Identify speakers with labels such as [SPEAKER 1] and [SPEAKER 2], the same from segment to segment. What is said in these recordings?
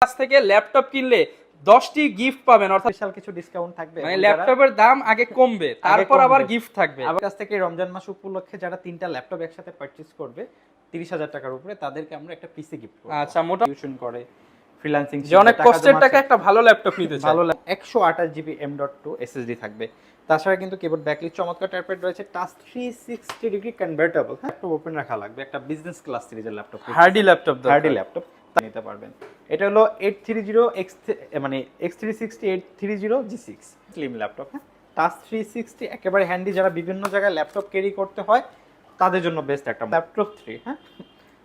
[SPEAKER 1] কাছ থেকে ল্যাপটপ কিনলে 10টি গিফট পাবেন, অর্থাৎ
[SPEAKER 2] স্পেশাল কিছু ডিসকাউন্ট থাকবে।
[SPEAKER 1] মানে ল্যাপটপের দাম আগে কমবে, তারপর আবার গিফট থাকবে।
[SPEAKER 2] আমার কাছ থেকে রমজান মাস উপলক্ষে যারা 3টা ল্যাপটপ একসাথে পারচেজ করবে 30,000 টাকার উপরে, তাদেরকে আমরা একটা পিসি গিফট করব।
[SPEAKER 1] আচ্ছা, মোটা
[SPEAKER 2] টিউশন করে ফ্রিল্যান্সিং
[SPEAKER 1] যে অনেক কষ্টের টাকা একটা ভালো ল্যাপটপ নিতে চাই।
[SPEAKER 2] ভালো 128 জিবি M.2 SSD থাকবে। তাছাড়া কিন্তু কিবোর্ড ব্যাকলিট চমৎকার টাইপের রয়েছে, টাচ 360 ডিগ্রি কনভার্টেবল। হ্যাঁ, একটু ওপেন রাখা লাগবে। একটা বিজনেস ক্লাস সিরিজের laptop,
[SPEAKER 1] hardy laptop,
[SPEAKER 2] hardy laptop নিতে পারবেন। এটা হলো 830X মানে X360 830 G6 স্লিম ল্যাপটপ। হ্যাঁ, টাচ 360 একেবারে হ্যান্ডি, যারা বিভিন্ন জায়গায় ল্যাপটপ ক্যারি করতে হয় তাদের জন্য বেস্ট একটা ল্যাপটপ 3। হ্যাঁ,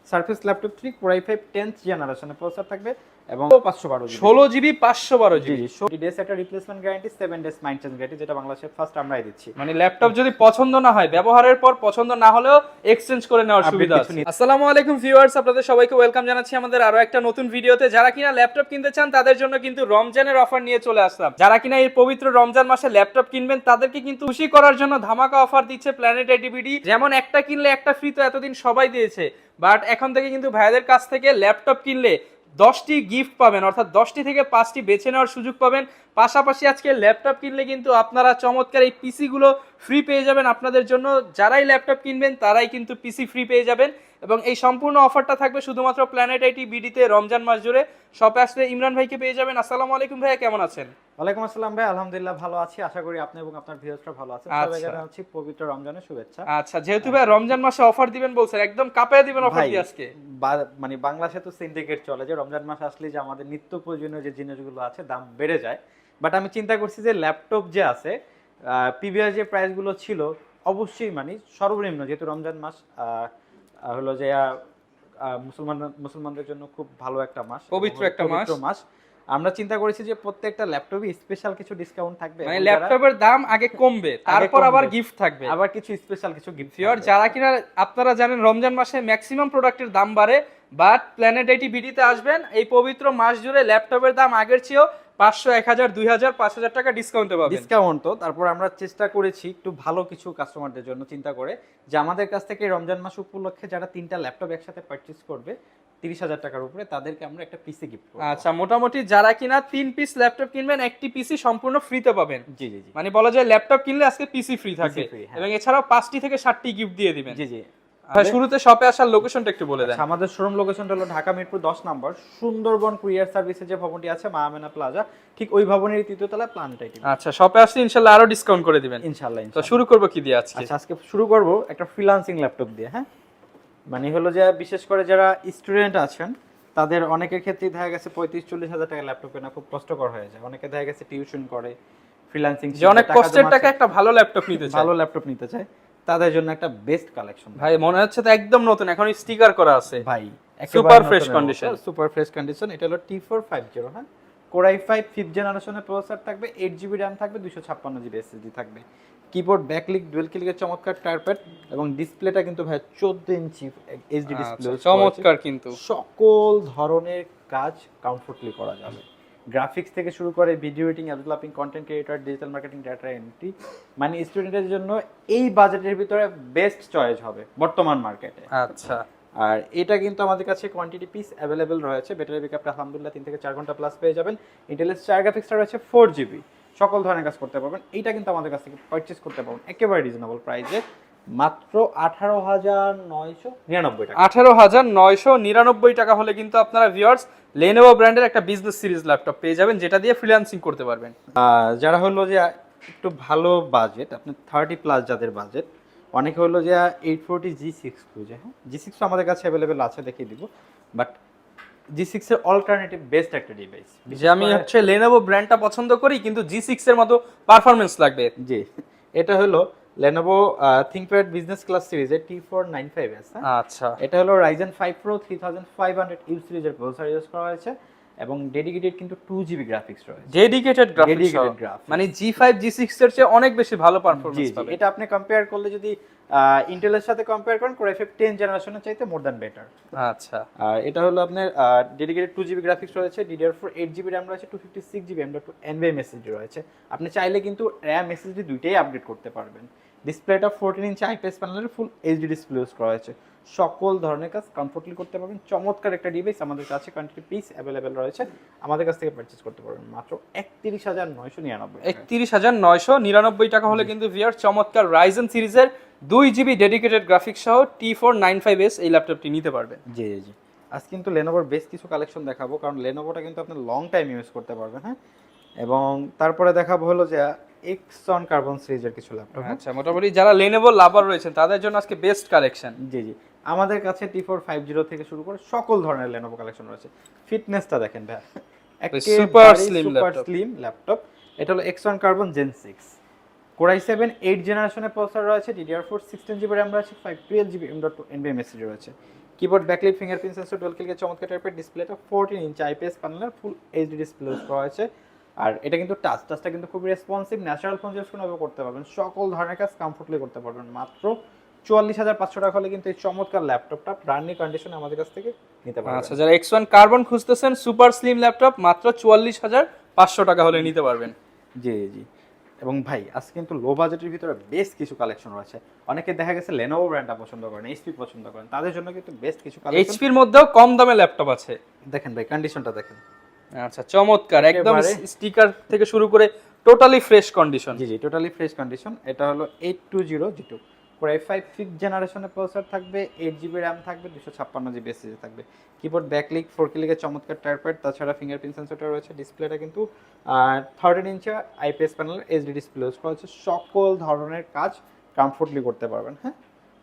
[SPEAKER 2] surface laptop 3 Core i5 10th জেনারেশনের প্রসেসর থাকবে এবং 512
[SPEAKER 1] 16 জিবি 512 জিবি।
[SPEAKER 2] 20 ডেজ একটা replacement guarantee, 7 days maintenance guarantee, যেটা বাংলাদেশে ফার্স্ট আমরাই দিচ্ছি।
[SPEAKER 1] মানে ল্যাপটপ যদি পছন্দ না হয়, ব্যবহারের পর পছন্দ না হলেও এক্সচেঞ্জ করে নেওয়ার সুবিধা আছে। আসসালামু আলাইকুম ভিউয়ার্স, আপনাদের সবাইকে ওয়েলকাম জানাচ্ছি আমাদের আরো একটা নতুন ভিডিওতে। যারা কিনা ল্যাপটপ কিনতে চান তাদের জন্য কিন্তু রমজানের অফার নিয়ে চলে আসলাম। যারা কিনা এই পবিত্র রমজান মাসে ল্যাপটপ কিনবেন তাদেরকে কিন্তু খুশি করার জন্য ধামাকা অফার দিচ্ছে প্ল্যানেট আইটিবিডি। যেমন একটা কিনলে একটা ফ্রি, তো এতদিন সবাই দিয়েছে, বাট এখন থেকে কিন্তু ভাইদের কাছ থেকে ল্যাপটপ কিনলে 10টি গিফট পাবেন, অর্থাৎ 10টি থেকে 5টি বেছে নেওয়ার সুযোগ পাবেন। পাশাপাশি আজকে ল্যাপটপ কিনলে কিন্তু আপনারা চমৎকার এই পিসি গুলো ফ্রি পেয়ে যাবেন। আপনাদের জন্য যারাই ল্যাপটপ কিনবেন তারাই কিন্তু পিসি ফ্রি পেয়ে যাবেন, এবং এই সম্পূর্ণ অফারটা থাকবে শুধুমাত্র প্ল্যানেট আইটি বিডিতে রমজান মাস জুড়ে। শপে আসলে ইমরান ভাইকে পেয়ে যাবেন। আসসালামু আলাইকুম ভাইয়া, কেমন আছেন?
[SPEAKER 2] ওয়ালাইকুম আসসালাম ভাই, আলহামদুলিল্লাহ ভালো আছি। আশা করি আপনি এবং আপনার ভিউয়ার্সরা ভালো আছেন। সবাইকে জানাচ্ছি পবিত্র রমজানের শুভেচ্ছা।
[SPEAKER 1] আচ্ছা, যেহেতু ভাই রমজান মাসে অফার দিবেন বলছেন, একদম কাঁপায় দিবেন অফার দিয়ে আজকে।
[SPEAKER 2] মানে বাংলাদেশে তো সিন্ডিকেট চলে যে রমজান মাস আসলে যে আমাদের নিত্য প্রয়োজনীয় যে জিনিসগুলো আছে দাম বেড়ে যায়। বাট আমি চিন্তা করছি যে ল্যাপটপ যে আছে, প্রিভিয়াস যে প্রাইসগুলো ছিল অবশ্যই মানে সর্বনিম্ন, যেহেতু রমজান মাস হলো যে মুসলমানদের জন্য খুব ভালো একটা মাস,
[SPEAKER 1] পবিত্র একটা মাস।
[SPEAKER 2] আমরা চিন্তা করেছি যে প্রত্যেকটা ল্যাপটপে স্পেশাল কিছু ডিসকাউন্ট থাকবে,
[SPEAKER 1] মানে ল্যাপটপের দাম আগে কমবে, তারপর আবার গিফট থাকবে,
[SPEAKER 2] আবার কিছু স্পেশাল কিছু গিফট।
[SPEAKER 1] যারা কিনা আপনারা জানেন রমজান মাসে ম্যাক্সিমাম প্রোডাক্টের দাম বাড়ে, বাট প্ল্যানেট আইটি বিডিতে আসবেন এই পবিত্র মাস জুড়ে ল্যাপটপের দাম আগের চেয়েও 500, 1000, 2000, 5000 টাকা ডিসকাউন্টে পাবেন।
[SPEAKER 2] ডিসকাউন্ট তো তারপর আমরা চেষ্টা করেছি একটু ভালো কিছু কাস্টমারদের জন্য চিন্তা করে, যে আমাদের কাছ থেকে রমজান মাস উপলক্ষে যারা 3টা ল্যাপটপ একসাথে পারচেজ করবে 30,000 টাকার উপরে, তাদেরকে আমরা একটা পিসি গিফট করব।
[SPEAKER 1] আচ্ছা, মোটামুটি যারা কিনা 3 পিস ল্যাপটপ কিনবেন, একটি পিসি সম্পূর্ণ ফ্রিতে পাবেন।
[SPEAKER 2] জি জি জি,
[SPEAKER 1] মানে বলা যায় ল্যাপটপ কিনলে আজকে পিসি ফ্রি থাকবে,
[SPEAKER 2] হ্যাঁ।
[SPEAKER 1] এবং এছাড়াও 5টি থেকে 7টি গিফট দিয়ে দিবেন।
[SPEAKER 2] জি জি।
[SPEAKER 1] শুরুতে শপে আসার লোকেশনটা একটু বলে দেন।
[SPEAKER 2] আমাদের শোরুম লোকেশনটা হলো ঢাকা মিরপুর 10 নম্বর সুন্দরবন কুরিয়ার সার্ভিসের যে ভবনটি আছে মা আমেনা প্লাজা, ঠিক ওই ভবনের 3য় তলায় প্ল্যানেট আইটি।
[SPEAKER 1] আচ্ছা, শপে আসলে ইনশাআল্লাহ আরো ডিসকাউন্ট করে দিবেন
[SPEAKER 2] ইনশাআল্লাহ।
[SPEAKER 1] তো শুরু করব কি দিয়ে আজকে?
[SPEAKER 2] আচ্ছা, আজকে শুরু করব একটা ফ্রিল্যান্সিং ল্যাপটপ দিয়ে। হ্যাঁ, মানে হলো যে বিশেষ করে যারা স্টুডেন্ট আছেন তাদের অনেকের ক্ষেত্রেই দেখা গেছে 35-40 হাজার টাকা ল্যাপটপ কেনা খুব কষ্টকর হয়ে যায়। অনেকে দেখা গেছে টিউশন করে, ফ্রিল্যান্সিং
[SPEAKER 1] যে অনেক কষ্টের টাকা একটা ভালো ল্যাপটপ নিতে চায়,
[SPEAKER 2] তাদের জন্য একটা বেস্ট কালেকশন।
[SPEAKER 1] ভাই মনে হচ্ছে তো একদম নতুন, এখন স্টিকার করা আছে
[SPEAKER 2] ভাই,
[SPEAKER 1] super fresh condition.
[SPEAKER 2] Super fresh condition. এটা হলো T450। হ্যাঁ, Core i5 5th জেনারেশনের প্রসেসর থাকবে, 8 জিবি RAM থাকবে, 256 জিবি SSD থাকবে। কিবোর্ড ব্যাকলিক ডুয়াল ক্লিকের চমৎকার টার্পেট, এবং ডিসপ্লেটা কিন্তু ভাই 14 ইঞ্চি এইচডি ডিসপ্লে,
[SPEAKER 1] চমৎকার। কিন্তু
[SPEAKER 2] সকল ধরনের কাজ কমফোর্টলি করা যাবে, গ্রাফিক্স থেকে শুরু করে video editing, developing, content creator, digital marketing, data entry, মানে স্টুডেন্টের জন্য এই বাজেটের ভিতরে বেস্ট চয়েস হবে বর্তমান মার্কেটে।
[SPEAKER 1] আচ্ছা,
[SPEAKER 2] আর এটা কিন্তু আমাদের কাছে কোয়ান্টিটি পিস অ্যাভেলেবেল রয়েছে। ব্যাটারি ব্যাকআপটা আলহামদুলিল্লাহ 3 থেকে 4 ঘন্টা প্লাস পেয়ে যাবেন। ইন্টেলের 4 গ্রাফিক্সটা রয়েছে 4 জিবি, সকল ধরনের কাজ করতে পারবেন। এইটা কিন্তু আমাদের কাছ থেকে পারচেজ করতে পারবেন একেবারে রিজনেবল প্রাইসে, মাত্র 18,999 টাকা।
[SPEAKER 1] 18,999 টাকা হলে কিন্তু আপনারা ভিউয়ার্স Lenovo ব্র্যান্ডের একটা বিজনেস সিরিজ ল্যাপটপ পেয়ে যাবেন, যেটা দিয়ে ফ্রিল্যান্সিং করতে পারবেন।
[SPEAKER 2] যারা হলো যে একটু ভালো বাজেট, আপনি 30 প্লাস যাদের বাজেট, অনেকে হলো যে 840 G6 খুঁজে। হ্যাঁ, G6 তো আমাদের কাছে অ্যাভেলেবেল আছে, দেখিয়ে দিব। বাট G6 এর অল্টারনেটিভ বেস্ট একটা ডিভাইস,
[SPEAKER 1] যে আমি হচ্ছে Lenovo ব্র্যান্ডটা পছন্দ করি, কিন্তু G6 এর মতো পারফরম্যান্স লাগবে।
[SPEAKER 2] জি, এটা হলো Lenovo ThinkPad বিজনেস ক্লাস সিরিজের T495S।
[SPEAKER 1] আচ্ছা,
[SPEAKER 2] এটা হলো Ryzen 5 Pro 3500U সিরিজের প্রসেসর ইউজ করা হয়েছে, এবং ডেডিকেটেড কিন্তু 2 জিবি গ্রাফিক্স রয়েছে।
[SPEAKER 1] ডেডিকেটেড গ্রাফিক্স, মানে G5 G6 এর চেয়ে অনেক বেশি ভালো পারফরম্যান্স পাবে।
[SPEAKER 2] এটা আপনি কম্পেয়ার করলে যদি ইন্টেলের সাথে কম্পেয়ার করেন, Core i5 10 জেনারেশনের চাইতে মোর দ্যান বেটার।
[SPEAKER 1] আচ্ছা,
[SPEAKER 2] আর এটা হলো আপনার ডেডিকেটেড 2 জিবি গ্রাফিক্স রয়েছে, DDR4 8 জিবি RAM রয়েছে, 256 জিবি M.2 NVMe SSD রয়েছে। আপনি চাইলে কিন্তু RAM SSD দুইটাই আপডেট করতে পারবেন। ডিসপ্লেটা 14 ইঞ্চি আইপিএস প্যানেলের ফুল এইচডি ডিসপ্লে ইউজ করা হয়েছে। সকল ধরনের কাজ কমফোর্টলি করতে পারবেন। চমৎকার একটা ডিভাইস আমাদের কাছে কোয়ান্টিটি পিস অ্যাভেলেবেল রয়েছে, আমাদের কাছ থেকে পারচেজ করতে পারবেন মাত্র 31,999
[SPEAKER 1] 31,999 টাকা হলে কিন্তু ভিআর চমৎকার রাইজেন সিরিজের 2GB ডেডিকেটেড গ্রাফিক্স সহ T495S এই ল্যাপটপটি নিতে পারবেন।
[SPEAKER 2] জি জি জি। আজ কিন্তু লেনোভোর বেশ কিছু কালেকশন দেখাবো, কারণ লেনোভোটা কিন্তু আপনি লং টাইম ইউজ করতে পারবেন। হ্যাঁ, এবং তারপরে দেখাবো হলো যে এক্সন কার্বন সিরিজের কিছু ল্যাপটপ।
[SPEAKER 1] আচ্ছা, মোটামুটি যারা লেনোভো লাভার রয়েছেন তাদের জন্য আজকে বেস্ট কালেকশন।
[SPEAKER 2] জি জি, আমাদের কাছে T450 থেকে শুরু করে সকল ধরনের লেনোভো কালেকশন রয়েছে। ফিটনেসটা দেখেন ভাই,
[SPEAKER 1] সুপার
[SPEAKER 2] স্লিম ল্যাপটপ। এটা হলো exon carbon gen 6 core i7 8 জেনারেশনের প্রসেসর রয়েছে, DDR4 16GB RAM রয়েছে, 512GB M.2 NVMe রয়েছে। Keyboard backlight fingerprint sensor dual ক্লিকের চমৎকার টাইপের ডিসপ্লেটা 14 ইঞ্চি আইপিএস প্যানেলের ফুল এইচডি ডিসপ্লে ইউজ করা হয়েছে। আর এটা কিন্তু টাচটা কিন্তু খুবই রেসপন্সিভ, ন্যাচারাল ফোন ইউজ করে করতে পারবেন, সকল ধরনের কাজ কমফোর্টলি করতে পারবেন। মাত্র 44,500 টাকা হলে কিন্তু এই চমৎকার ল্যাপটপটা ব্র্যান্ড নিউ কন্ডিশনে আমাদের কাছ থেকে নিতে পারবেন।
[SPEAKER 1] আচ্ছা, যারা X1 কার্বন খুঁজতেছেন সুপার স্লিম ল্যাপটপ মাত্র 44,500 টাকা হলে নিতে পারবেন।
[SPEAKER 2] জি জি। এবং ভাই আজকে কিন্তু লো বাজেটের ভিতরে বেশ কিছু কালেকশন রয়েছে। অনেকে দেখা গেছে লেনোভো ব্র্যান্ডটা পছন্দ করেন, এইচপি পছন্দ করেন, তাদের জন্য কিন্তু বেস্ট কিছু কালেকশন।
[SPEAKER 1] এইচপির মধ্যেও কম দামে ল্যাপটপ আছে,
[SPEAKER 2] দেখেন ভাই কন্ডিশনটা দেখেন।
[SPEAKER 1] আচ্ছা, চমৎকার, একদম স্টিকার থেকে শুরু করে টোটালি ফ্রেশ কন্ডিশন।
[SPEAKER 2] জি জি, টোটালি ফ্রেশ কন্ডিশন। এটা হলো 820G2 কোর i5 5th জেনারেশনের প্রসেসর থাকবে, 8GB RAM থাকবে, 256GB SSD থাকবে। কিবোর্ড ব্যাকলিক 4 ক্লিকের চমৎকার টাইপেড, তাছাড়া ফিঙ্গারপ্রিন্ট সেন্সরটা রয়েছে। ডিসপ্লেটা কিন্তু 13 ইঞ্চি আইপিএস প্যানেলের এইচডি ডিসপ্লে ইউজ করা হচ্ছে। সকল ধরনের কাজ কমফোর্টলি করতে পারবেন। হ্যাঁ,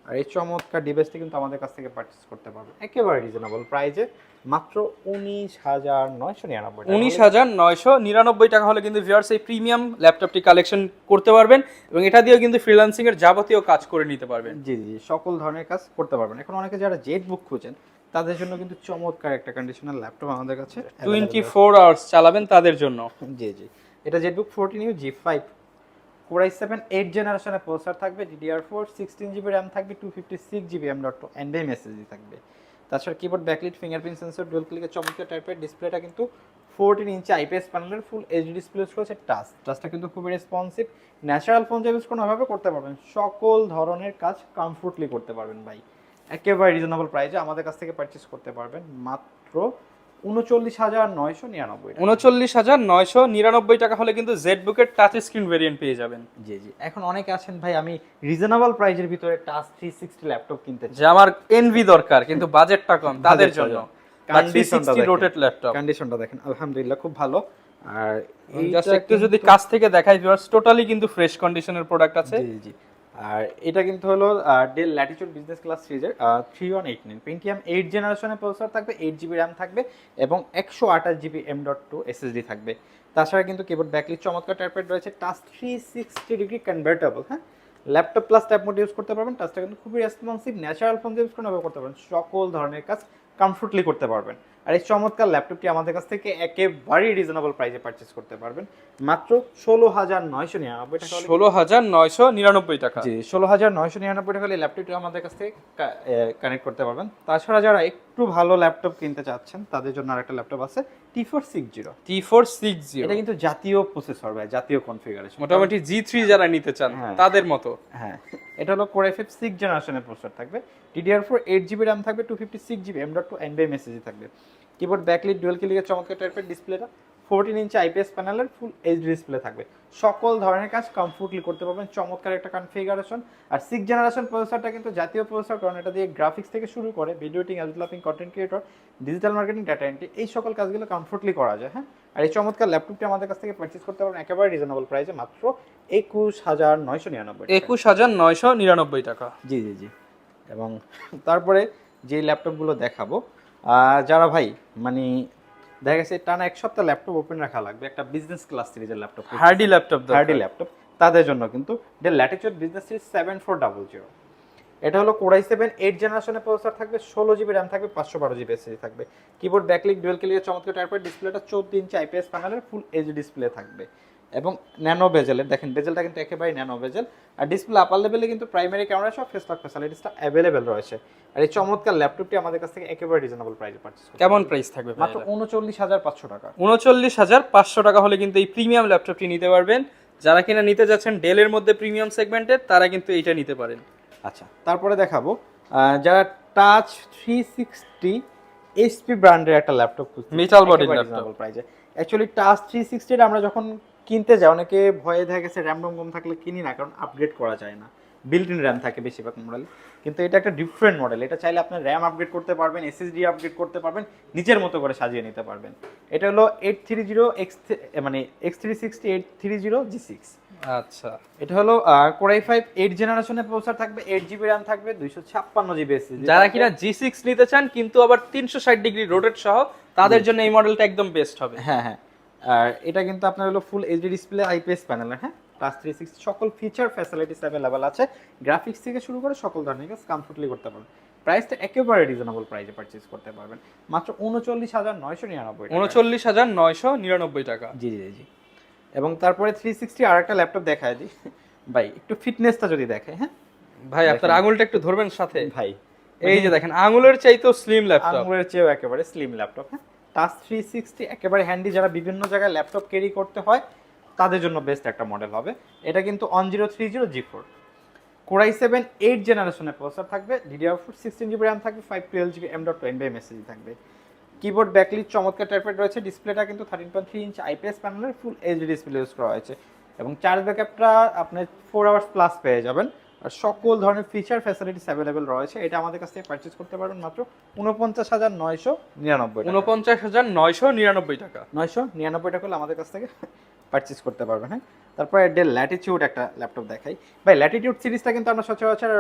[SPEAKER 2] আর এই চমৎকার ডিভাইসটি কিন্তু আমাদের কাছ থেকে পারচেজ করতে পারবেন একেবারে রিজনেবল প্রাইসে, মাত্র 19,999 টাকা।
[SPEAKER 1] 19,999 টাকা হলে কিন্তু ভিউয়ার্স এই প্রিমিয়াম ল্যাপটপটি কালেকশন করতে পারবেন এবং এটা দিয়েও কিন্তু ফ্রিল্যান্সিং এর যাবতীয় কাজ করে নিতে পারবেন।
[SPEAKER 2] জি জি, সকল ধরনের কাজ করতে পারবেন। এখন অনেকে যারা জেট বুক খুঁজেন তাদের জন্য কিন্তু চমৎকার একটা কন্ডিশনাল ল্যাপটপ আমাদের কাছে
[SPEAKER 1] 24 আওয়ার্স চালাবেন তাদের জন্য।
[SPEAKER 2] জি জি, এটা Jetbook 14U G5 core i7 8 জেনারেশনের প্রসেসর থাকবে, DDR4 16GB RAM থাকবে, 256GB M.2 NVMe SSD থাকবে। তাছাড়া keyboard backlight fingerprint sensor dual ক্লিকের চমৎকার টাইপের ডিসপ্লেটা কিন্তু 14 ইঞ্চি আইপিএস প্যানেলের ফুল এইচডি ডিসপ্লে ইউজ করেছে। টাচটা কিন্তু খুবই রেসপন্সিভ, ন্যাচারাল ফোন ইউজ কোনোভাবে করতে পারবেন, সকল ধরনের কাজ কমফোর্টলি করতে পারবেন ভাই একেবারে রিজনেবল প্রাইসে আমাদের কাছ থেকে পারচেজ করতে পারবেন মাত্র 39,999 টাকা।
[SPEAKER 1] 39,999 টাকা হলে কিন্তু জেটবুকের টাচ স্ক্রিন ভেরিয়েন্ট পেয়ে যাবেন।
[SPEAKER 2] জি জি, এখন অনেকে আছেন ভাই আমি রিজনেবল প্রাইসের ভিতরে টাচ 360 ল্যাপটপ কিনতে চাই,
[SPEAKER 1] যে আমার এনভি দরকার কিন্তু বাজেটটা কম, তাদের জন্য
[SPEAKER 2] কন্ডিশনটা দেখেন আলহামদুলিল্লাহ খুব ভালো। আর এই
[SPEAKER 1] জাস্ট একটু যদি কাছ থেকে দেখাই ভিউয়ার্স, টোটালি কিন্তু ফ্রেশ কন্ডিশনের প্রোডাক্ট আছে।
[SPEAKER 2] জি জি, আর এটা কিন্তু হলো ডেল ল্যাটিটিউড বিজনেস ক্লাস সিরিজের 3189 পেন্টিয়াম 8 জেনারেশনের প্রসেসর থাকবে, 8GB RAM থাকবে এবং 128GB M.2 SSD থাকবে। তাছাড়া কিন্তু কিবোর্ড ব্যাকলিট চমৎকার টাইপেড রয়েছে, টাচ 360 ডিগ্রি কনভার্টেবল। হ্যাঁ, laptop plus tab mode use করতে পারবেন। টাচটা কিন্তু খুবই রেসপন্সিভ, ন্যাচারাল ফোন ইউজ করতে পারবেন, সকল ধরনের কাজ কমফোর্টলি করতে পারবেন। আর এই চমৎকার ল্যাপটপটি আমাদের কাছ থেকে একেবারেই রিজনেবল প্রাইসে পারচেজ করতে পারবেন মাত্র 16,999 টাকা।
[SPEAKER 1] 16,999 টাকা।
[SPEAKER 2] জি, 16,999 টাকা এই ল্যাপটপটি আমাদের কাছ থেকে কানেক্ট করতে পারবেন। তাছাড়া যারা একটু ভালো ল্যাপটপ কিনতে চাচ্ছেন তাদের জন্য আরেকটা ল্যাপটপ আছে T460। এটা কিন্তু জাতীয় প্রসেসর ভাই, জাতীয় কনফিগারেশন,
[SPEAKER 1] মোটামুটি G3 যারা নিতে চান তাদের মতো।
[SPEAKER 2] হ্যাঁ, এটা হলো কোর i5 6 জেনারেশনের প্রসেসর থাকবে, DDR4 8GB RAM থাকবে, 256GB M.2 NVMe SSD থাকবে। কিবোর্ড ব্যাকলিট ডুয়াল ক্লিকের চমৎকার টাইপের ডিসপ্লেটা 14 ইঞ্চি আইপিএস প্যানেলের ফুল এইচডি ডিসপ্লে থাকবে, সকল ধরনের কাজ কমফোর্টলি করতে পারবেন, চমৎকার একটা কনফিগারেশন। আর 6 জেনারেশন প্রসেসরটা কিন্তু জাতীয় প্রসেসর, কারণ এটা দিয়ে গ্রাফিক্স থেকে শুরু করে video editing, ad developing, content creator, digital marketing, data entry এই সকল কাজগুলো কমফোর্টলি করা যায়। হ্যাঁ, আর এই চমৎকার ল্যাপটপটি আমাদের কাছ থেকে পারচেজ করতে পারবেন একেবারে রিজনেবল প্রাইসে মাত্র 21,999 টাকা।
[SPEAKER 1] 21,999 টাকা।
[SPEAKER 2] জি জি জি, এবং তারপরে যে ল্যাপটপগুলো দেখাবো, যারা ভাই মানে দেখা গেছে টানা এক সপ্তাহ ল্যাপটপ ওপেন রাখা লাগবে, একটা বিজনেস ক্লাস সিরিজের ল্যাপটপ,
[SPEAKER 1] হার্ডি ল্যাপটপ,
[SPEAKER 2] তাদের জন্য কিন্তু ডেল ল্যাটিটিউড বিজনেস সিরিজ 7400। এটা হলো কোর i7 8 জেনারেশনের প্রসেসর থাকবে, 16GB RAM থাকবে, 512GB SSD থাকবে। কিবোর্ড ব্যাকলিক ডুয়াল ক্লিকের চমৎকার টাইপের ডিসপ্লেটা 14 ইঞ্চি আইপিএস প্যানেলের ফুল এইচডি ডিসপ্লে থাকবে এবং ন্যানো বেজেলের, দেখেন বেজেলটা কিন্তু একেবারে ন্যানো বেজেল। আর ডিসপ্লে আপার লেভেলে কিন্তু প্রাইমারি ক্যামেরা সহ ফেস লক ফ্যাসিলিটিসটা অ্যাভেলেবেল রয়েছে। আর এই চমৎকার ল্যাপটপটি আমাদের কাছ থেকে একেবারে রিজনেবল প্রাইসে পারচেজ করতে।
[SPEAKER 1] কেমন প্রাইস থাকবে?
[SPEAKER 2] মাত্র 39,500 টাকা।
[SPEAKER 1] 39,500 টাকা হলে কিন্তু এই প্রিমিয়াম ল্যাপটপটি নিতে পারবেন যারা কিনা নিতে যাচ্ছেন ডেলের মধ্যে প্রিমিয়াম সেগমেন্টের তারা কিন্তু এইটা নিতে পারেন।
[SPEAKER 2] আচ্ছা, তারপরে দেখাবো যারা টাচ 360 এইচপি ব্র্যান্ডের একটা ল্যাপটপ খুঁজছে
[SPEAKER 1] মেটাল বডির ল্যাপটপ
[SPEAKER 2] প্রাইসে। অ্যাকচুয়ালি টাচ 360 এর আমরা যখন কিনতে যাই অনেকে ভয়ে দেখা গেছে র্যাম রম কম থাকলে কিনি না, কারণ আপগ্রেড করা যায় না, বিল্ট ইন র্যাম থাকে বেশিরভাগ মডেল। কিন্তু এটা একটা ডিফারেন্ট মডেল, এটা চাইলে আপনি র্যাম আপগ্রেড করতে পারবেন, এসএসডি আপগ্রেড করতে পারবেন, নিজের মতো করে সাজিয়ে নিতে পারবেন। এটা হলো 830 মানে X360 830 G6।
[SPEAKER 1] আচ্ছা,
[SPEAKER 2] এটা হলো Core i5 8 জেনারেশনের প্রসেসর থাকবে, 8GB RAM থাকবে, 256GB SSD।
[SPEAKER 1] যারা কিনা G6 নিতে চান কিন্তু আবার 360 ডিগ্রি রোটেট সহ তাদের জন্য এই মডেলটা একদম বেস্ট হবে।
[SPEAKER 2] হ্যাঁ হ্যাঁ, আর এটা কিন্তু আপনার হলো full HD display, IPS panel, হ্যাঁ, টাচ 360 সকল ফিচার ফ্যাসিলিটিস अवेलेबल আছে, গ্রাফিক্স থেকে শুরু করে সকল ধরনের কাজ কমফোর্টলি করতে পারবেন। প্রাইসটা একেবারে রিজনেবল প্রাইসে পারচেজ করতে পারবেন, মাত্র 39999 টাকা।
[SPEAKER 1] 39999 টাকা।
[SPEAKER 2] জি জি জি। এবং তারপরে 360 আর একটা ল্যাপটপ দেখায় দিই ভাই, একটু ফিটনেসটা যদি দেখে। হ্যাঁ
[SPEAKER 1] ভাই, আপনার আঙুলটা একটু ধরবেন সাথে।
[SPEAKER 2] ভাই
[SPEAKER 1] এই যে দেখেন, আঙুলের চাইতেও স্লিম ল্যাপটপ,
[SPEAKER 2] আঙুলের চেয়েও একেবারে স্লিম ল্যাপটপ। হ্যাঁ, টাচ 360 একেবারে হ্যান্ডি, যারা বিভিন্ন জায়গায় ল্যাপটপ ক্যারি করতে হয় তাদের জন্য বেস্ট একটা মডেল হবে। এটা কিন্তু 1030 G4 Core i7 8 জেনারেশনের প্রসেসর থাকবে, DDR4 16GB RAM থাকবে, 512GB M.2 মেসেজ থাকবে। কিবোর্ড ব্যাকলিট চমৎকার টাইপের রয়েছে, ডিসপ্লেটা কিন্তু 13.3 ইঞ্চ আইপিএস প্যানেলের ফুল এইচডি ডিসপ্লে ইউজ করা হয়েছে, এবং চার্জ ব্যাকআপটা আপনি 4 আওয়ার্স প্লাস পেয়ে যাবেন। আর সকল ধরনের ফিচার ফ্যাসিলিটিস অ্যাভেলেবেল রয়েছে। এটা আমাদের কাছ থেকে পারচেজ করতে পারবেন মাত্র 49,999 টাকা।
[SPEAKER 1] 49,999 টাকা।
[SPEAKER 2] 999 টাকা হলে আমাদের কাছ থেকে পারচেজ করতে পারবেন। হ্যাঁ, তারপরে ডেল ল্যাটিটিউড একটা ল্যাপটপ দেখাই ভাই। ল্যাটিটিউড সিরিজটা কিন্তু আমরা সচরাচর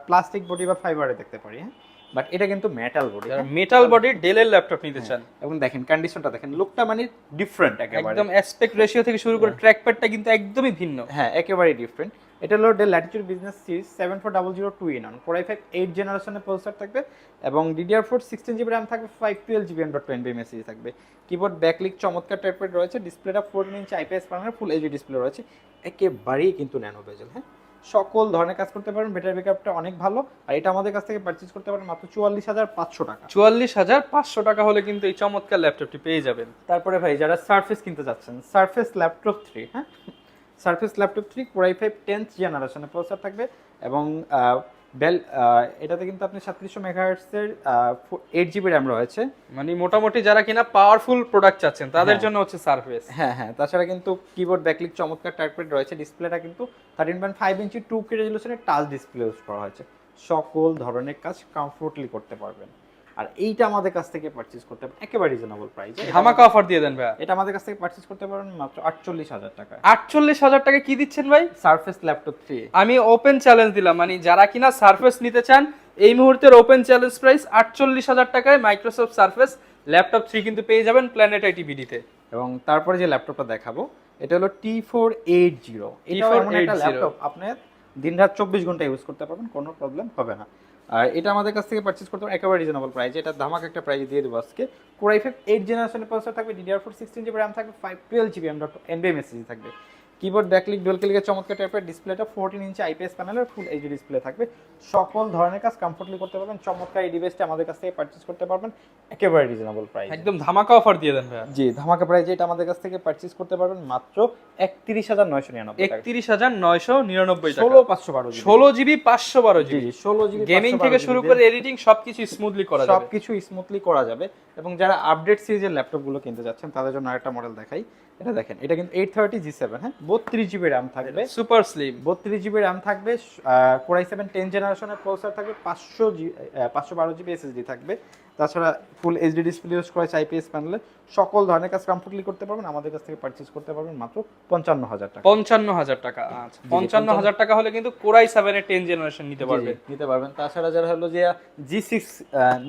[SPEAKER 2] প্লাস্টিক বডি বা ফাইবারে দেখতে পারি, হ্যাঁ, বাট এটা কিন্তু মেটাল বডি,
[SPEAKER 1] মেটাল বডির ডেলের ল্যাপটপ নিতে চান,
[SPEAKER 2] এবং দেখেন কন্ডিশনটা দেখেন, লুকটা মানে ডিফারেন্ট একেবারে,
[SPEAKER 1] একদম অ্যাসপেক্ট রেশিও থেকে শুরু করে ট্র্যাকপ্যাডটা কিন্তু একদমই ভিন্ন।
[SPEAKER 2] হ্যাঁ, একেবারেই ডিফারেন্ট। এটা হলো del Latitude business series 74002 Core i5 8 জেনারেশনের প্রসেসর থাকবে, এবং DDR4 16GB RAM থাকবে, 512GB M.2 মেসেজ থাকবে। কিবোর্ড ব্যাকলিক চমৎকার টাইপের রয়েছে, ডিসপ্লেটা 14 ইঞ্চ আইপিএস প্যানেলের ফুল এইচডি ডিসপ্লে রয়েছে, একেবারেই কিন্তু ন্যানো বেজেল। হ্যাঁ, সকল ধরনের কাজ করতে পারবেন, ব্যাটারি ব্যাকআপটা অনেক ভালো। আর এটা আমাদের কাছ থেকে পারচেজ করতে পারেন মাত্র 44,500 টাকা।
[SPEAKER 1] 44,500 টাকা হলে কিন্তু এই চমৎকার ল্যাপটপটি পেয়ে যাবেন।
[SPEAKER 2] তারপরে ভাই যারা সারফেস কিনতে যাচ্ছেন, সারফেস ল্যাপটপ 3, হ্যাঁ, surface laptop 3 Core i5 10th জেনারেশনের প্রসেসর থাকবে, এবং বেল এটাতে কিন্তু আপনি 3700 মেগাহার্টজের 8GB RAM রয়েছে।
[SPEAKER 1] মানে মোটামুটি যারা কিনা পাওয়ারফুল প্রোডাক্ট চাচ্ছেন তাদের
[SPEAKER 2] হ্যাঁ।
[SPEAKER 1] জন্য হচ্ছে সারফেস।
[SPEAKER 2] হ্যাঁ হ্যাঁ, তাছাড়া কিন্তু কিবোর্ড ব্যাকলিক চমৎকার টাইপের রয়েছে, ডিসপ্লেটা কিন্তু 13.5 ইঞ্চি 2K রেজলিউশনের টাচ ডিসপ্লে ইউজ করা হয়েছে, সকল ধরনের কাজ কমফোর্টলি করতে পারবেন। আর এইটা আমাদের কাছ থেকে পারচেজ করতে পারবেন একেবারে রিজনেবল প্রাইসে।
[SPEAKER 1] ধামাকা অফার দিয়ে দেন ভাই।
[SPEAKER 2] এটা আমাদের কাছ থেকে পারচেজ করতে পারবেন মাত্র 48,000 টাকা।
[SPEAKER 1] 48,000 টাকা কি দিচ্ছেন ভাই?
[SPEAKER 2] Surface laptop 3।
[SPEAKER 1] আমি ওপেন চ্যালেঞ্জ দিলাম, মানে যারা কিনা সারফেস নিতে চান এই মুহূর্তের ওপেন চ্যালেঞ্জ প্রাইস 48,000 টাকায় মাইক্রোসফট সারফেস ল্যাপটপ 3 কিন্তু পেয়ে যাবেন প্ল্যানেট আইটিভিডিতে।
[SPEAKER 2] এবং তারপরে যে ল্যাপটপটা দেখাবো এটা হলো T480। এটা এমন একটা ল্যাপটপ আপনি দিনরাত 24 ঘন্টা ইউজ করতে পারবেন, কোনো প্রবলেম হবে না। আর এটা আমাদের কাছ থেকে পারচেজ করতে পারবেন একেবারে রিজনেবল প্রাইসে। এটা ধামাকা একটা প্রাইস দিয়ে দেবো আজকে। Core i5 8 জেনারেশনের প্রসেসর থাকবে, DDR4 16GB RAM থাকবে, 512GB M.2 মেসেজ থাকবে। কিবোর্ড ব্যাকলিক ডুয়াল ক্লিকের চমৎকার টাইপের, ডিসপ্লেটা 14 ইঞ্চি আইপিএস প্যানেলের ফুল এইচডি ডিসপ্লে থাকবে, সকল ধরনের কাজ কমফোর্টলি করতে পারবেন। চমৎকার এই ডিভাইসটা আমাদের কাছ থেকে পারচেজ করতে পারবেন একেবারে রিজনেবল প্রাইস,
[SPEAKER 1] একদম ধামাকা অফার দিয়ে দেন ভাই।
[SPEAKER 2] জি, ধামাকা প্রাইসে এটা আমাদের কাছ থেকে পারচেজ করতে পারবেন মাত্র 31,999 টাকা।
[SPEAKER 1] 31,999 টাকা।
[SPEAKER 2] 16/512
[SPEAKER 1] 16GB 512GB।
[SPEAKER 2] জি জি, 16GB
[SPEAKER 1] গেমিং থেকে শুরু করে এডিটিং সবকিছু স্মুথলি করা যাবে,
[SPEAKER 2] সবকিছু স্মুথলি করা যাবে। এবং যারা আপডেট সিরিজের ল্যাপটপগুলো কিনতে যাচ্ছেন তাদের জন্য আরেকটা মডেল দেখাই। এটা দেখেন, এটা কিন্তু 830 G7, হ্যাঁ, 32GB RAM থাকবে,
[SPEAKER 1] সুপার স্লিম।
[SPEAKER 2] 32GB RAM থাকবে, Core i7 10 জেনারেশনের প্রসেসর থাকবে, 512GB SSD থাকবে। তাছাড়া ফুল এইচডি ডিসপ্লে ইউজ করেছে আইপিএস প্যানেলে, সকল ধরনের কাজ কমফোর্টলি করতে পারবেন। আমাদের কাছ থেকে পারচেজ করতে পারবেন মাত্র 55,000 টাকা।
[SPEAKER 1] 55,000 টাকা। আচ্ছা, 55,000 টাকা হলে কিন্তু Core i7 এর 10 জেনারেশন নিতে পারবেন।
[SPEAKER 2] নিতে পারবেন। তাছাড়া যারা হলো যে G6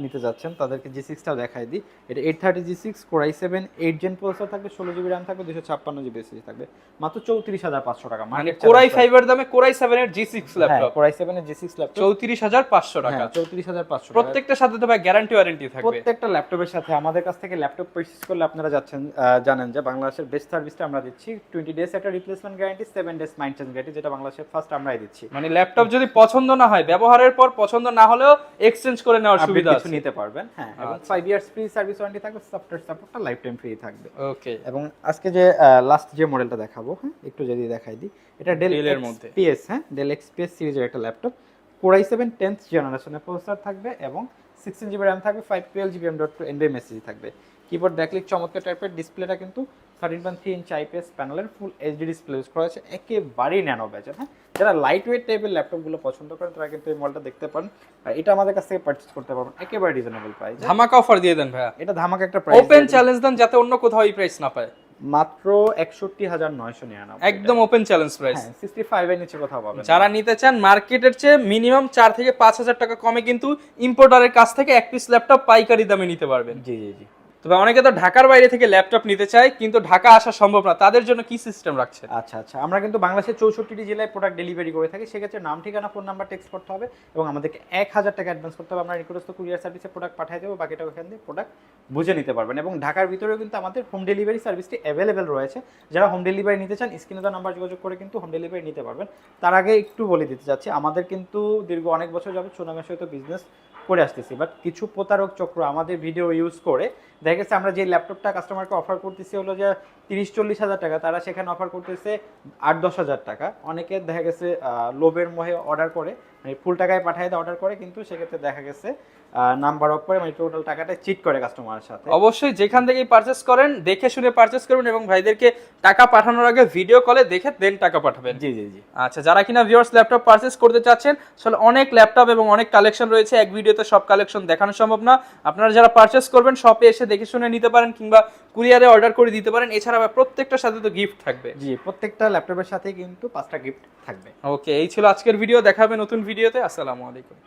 [SPEAKER 2] নিতে যাচ্ছেন তাদেরকে G6টাও দেখাই দিই। এটা 830 G6 Core i7 8 gen processor থাকবে, 16GB RAM থাকবে, 256GB SSD থাকবে, মাত্র 34,500 টাকা।
[SPEAKER 1] মানে Core i5 এর দামে Core i7 এর G6 ল্যাপটপ,
[SPEAKER 2] Core i7 এর G6 ল্যাপটপ
[SPEAKER 1] 34,500 টাকা।
[SPEAKER 2] 34,500 টাকা।
[SPEAKER 1] প্রত্যেকটা সাথে তো ভাই গ্যারান্টি ওয়ারেন্টি থাকবে।
[SPEAKER 2] প্রত্যেকটা ল্যাপটপের সাথে আমাদের কাছ থেকে ল্যাপটপ পারচেজ করলে আপনারা জানেন যে বাংলাদেশের বেস্ট সার্ভিসটা আমরা দিচ্ছি। 20 ডেজ একটা replacement guarantee, 7 days maintenance guarantee, যেটা বাংলাদেশের ফার্স্ট আমরাই দিচ্ছি।
[SPEAKER 1] মানে ল্যাপটপ যদি পছন্দ না হয়, ব্যবহারের পর পছন্দ না হলেও এক্সচেঞ্জ করে নেওয়ার সুবিধা আছে,
[SPEAKER 2] নিতে পারবেন। হ্যাঁ, এবং 5 ইয়ার্স ফ্রি সার্ভিস ওয়ারেন্টি থাকবে, সফটওয়্যার সাপোর্টটা লাইফ টাইম ফ্রি থাকবে।
[SPEAKER 1] ওকে।
[SPEAKER 2] এবং আজকে যে লাস্ট যে মডেলটা দেখাবো, হ্যাঁ একটু যদি দেখাই দিই, এটা ডেল এর মধ্যে XPS, হ্যাঁ ডেল XPS সিরিজের একটা ল্যাপটপ। Core i7 10th জেনারেশনের প্রসেসর থাকবে এবং 16 জিবি RAM থাকবে, 512 GB M.2 NVMe থাকবে। কিবোর্ড ব্যাকলিট চমৎকার টাইপের, ডিসপ্লেটা কিন্তু 13.3 ইঞ্চ IPS প্যানেলের ফুল এইচডি ডিসপ্লে ইউজ করা হয়েছে, একেবারেই ন্যানো ব্যাজেট। হ্যাঁ, যারা লাইট ওয়েট টাইপের ল্যাপটপগুলো পছন্দ করেন তারা কিন্তু এই মডেলটা দেখতে পারেন, আর এটা আমাদের কাছ থেকে পারচেজ করতে পারবেন একেবারে রিজনেবল প্রাইস।
[SPEAKER 1] ধামাকা অফার দিয়ে দেন ভাইয়া,
[SPEAKER 2] এটা ধামাকা একটা প্রাইস,
[SPEAKER 1] ওপেন চ্যালেঞ্জ দেন যাতে অন্য কোথাও এই প্রাইস না পায়।
[SPEAKER 2] মাত্র 61,999,
[SPEAKER 1] একদম ওপেন চ্যালেঞ্জ প্রাইস।
[SPEAKER 2] 65 এর নিচে কোথাও পাবেন।
[SPEAKER 1] যারা নিতে চান মার্কেটের চেয়ে মিনিমাম 4 থেকে 5,000 টাকা কমে কিন্তু ইম্পোর্টারের কাছ থেকে এক পিস ল্যাপটপ পাইকারি দামে নিতে পারবেন।
[SPEAKER 2] জি জি জি।
[SPEAKER 1] তবে অনেকে তো ঢাকার বাইরে থেকে ল্যাপটপ নিতে চায় কিন্তু ঢাকা আসা সম্ভব না, তাদের জন্য কি সিস্টেম রাখছে?
[SPEAKER 2] আচ্ছা আচ্ছা, আমরা কিন্তু বাংলাদেশের 64টি জেলায় প্রোডাক্ট ডেলিভারি করে থাকি। সেক্ষেত্রে নাম, ঠিকানা, ফোন নাম্বার টেক্সট করতে হবে এবং আমাদেরকে 1000 টাকা অ্যাডভান্স করতে হবে। আমরা নিকটস্থ কুরিয়ার সার্ভিসে প্রোডাক্ট পাঠিয়ে দেবো, বাকিটা ওখান থেকে প্রোডাক্ট বুঝে নিতে পারবেন। এবং ঢাকার ভিতরেও কিন্তু আমাদের হোম ডেলিভারি সার্ভিসটি অ্যাভেলেবেল রয়েছে। যারা হোম ডেলিভারি নিতে চান স্ক্রিনে দেওয়া নাম্বার যোগাযোগ করে কিন্তু হোম ডেলিভারি নিতে পারবেন। তার আগে একটু বলে দিতে চাচ্ছি, আমাদের কিন্তু দীর্ঘ অনেক বছর যাবত সুনামের সহিত বিজনেস করে আসতেছি, বাট কিছু প্রতারক চক্র আমাদের ভিডিও ইউজ করে দেখা গেছে আমরা যে ল্যাপটপটা কাস্টমারকে অফার করতেছি হলো যে 30-40 হাজার টাকা, তারা সেখানে অফার করতেছে 8-10 হাজার টাকা। অনেকে দেখা গেছে লোভের মোহে অর্ডার করে, মানে ফুল টাকায় পাঠিয়ে দেয় অর্ডার করে, কিন্তু সেক্ষেত্রে দেখা গেছে নাম্বার অফ করে মানে টোটাল টাকাটা চিট করে কাস্টমারের সাথে।
[SPEAKER 1] অবশ্যই যেখান থেকেই পারচেজ করেন দেখে শুনে পারচেজ করবেন এবং ভাইদেরকে টাকা পাঠানোর আগে ভিডিও কলে দেখে দেন টাকা পাঠাবেন।
[SPEAKER 2] জি জি জি।
[SPEAKER 1] আচ্ছা, যারা কিনা ভিউয়ার্স ল্যাপটপ পারচেজ করতে চাচ্ছেন, আসলে অনেক ল্যাপটপ এবং অনেক কালেকশন রয়েছে, এক ভিডিওতে সব কালেকশন দেখানো সম্ভব না। আপনারা যারা পারচেজ করবেন শপে এসে দেখে শুনে নিতে পারেন কিংবা কুরিয়ারে অর্ডার করে দিতে পারেন। এছাড়া প্রত্যেকটার সাথে তো গিফট থাকবে।
[SPEAKER 2] জি, প্রত্যেকটা ল্যাপটপের সাথে কিন্তু 5টা গিফট থাকবে।
[SPEAKER 1] ওকে, এই ছিল আজকের ভিডিও, দেখা হবে নতুন ভিডিওতে। আসসালামু আলাইকুম।